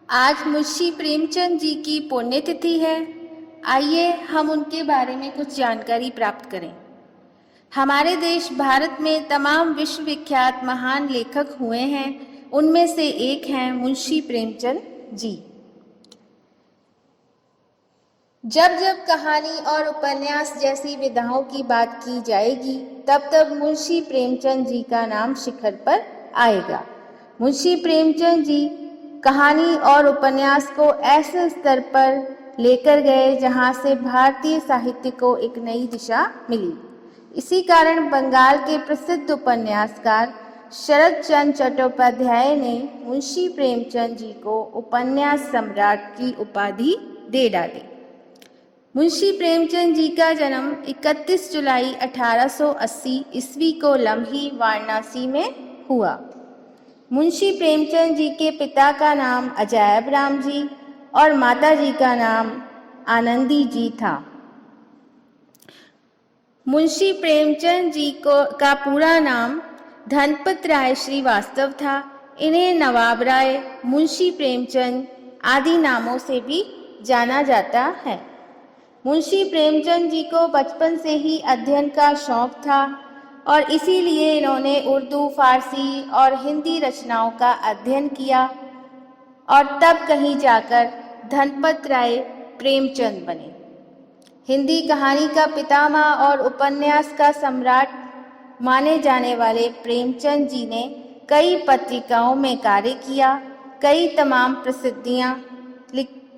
आज मुंशी प्रेमचंद जी की पुण्यतिथि है। आइए हम उनके बारे में कुछ जानकारी प्राप्त करें। हमारे देश भारत में तमाम विश्व विख्यात महान लेखक हुए हैं। उनमें से एक हैं मुंशी प्रेमचंद जी। जब जब कहानी और उपन्यास जैसी विधाओं की बात की जाएगी, तब तब मुंशी प्रेमचंद जी का नाम शिखर पर आएगा। मुंशी प्रेमचंद जी कहानी और उपन्यास को ऐसे स्तर पर लेकर गए जहां से भारतीय साहित्य को एक नई दिशा मिली। इसी कारण बंगाल के प्रसिद्ध उपन्यासकार शरद चंद्र चट्टोपाध्याय ने मुंशी प्रेमचंद जी को उपन्यास सम्राट की उपाधि दे डाली। मुंशी प्रेमचंद जी का जन्म 31 जुलाई 1880 ईस्वी को लम्ही वाराणसी में हुआ। मुंशी प्रेमचंद जी के पिता का नाम अजायब राम जी और माता जी का नाम आनंदी जी था। मुंशी प्रेमचंद जी का पूरा नाम धनपत राय श्रीवास्तव था। इन्हें नवाब राय, मुंशी प्रेमचंद आदि नामों से भी जाना जाता है। मुंशी प्रेमचंद जी को बचपन से ही अध्ययन का शौक था और इसीलिए इन्होंने उर्दू, फारसी और हिंदी रचनाओं का अध्ययन किया और तब कहीं जाकर धनपत राय प्रेमचंद बने। हिंदी कहानी का पितामह और उपन्यास का सम्राट माने जाने वाले प्रेमचंद जी ने कई पत्रिकाओं में कार्य किया, कई तमाम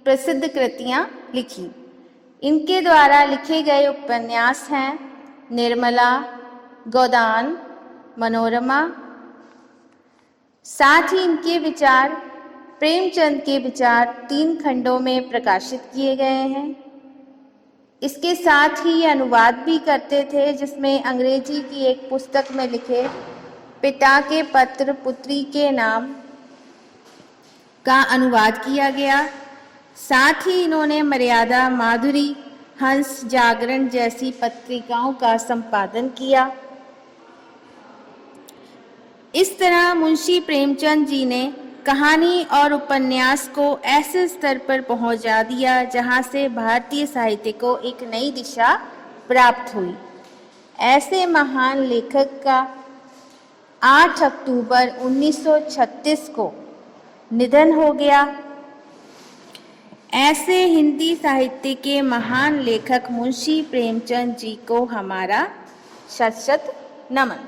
प्रसिद्ध कृतियां लिखी। इनके द्वारा लिखे गए उपन्यास हैं निर्मला, गोदान, मनोरमा। साथ ही इनके विचार, प्रेमचंद के विचार 3 खंडों में प्रकाशित किए गए हैं। इसके साथ ही अनुवाद भी करते थे, जिसमें अंग्रेजी की एक पुस्तक में लिखे पिता के पत्र पुत्री के नाम का अनुवाद किया गया। साथ ही इन्होंने मर्यादा, माधुरी, हंस, जागरण जैसी पत्रिकाओं का संपादन किया। इस तरह मुंशी प्रेमचंद जी ने कहानी और उपन्यास को ऐसे स्तर पर पहुंचा दिया जहां से भारतीय साहित्य को एक नई दिशा प्राप्त हुई। ऐसे महान लेखक का 8 अक्टूबर 1936 को निधन हो गया। ऐसे हिंदी साहित्य के महान लेखक मुंशी प्रेमचंद जी को हमारा शत शत नमन।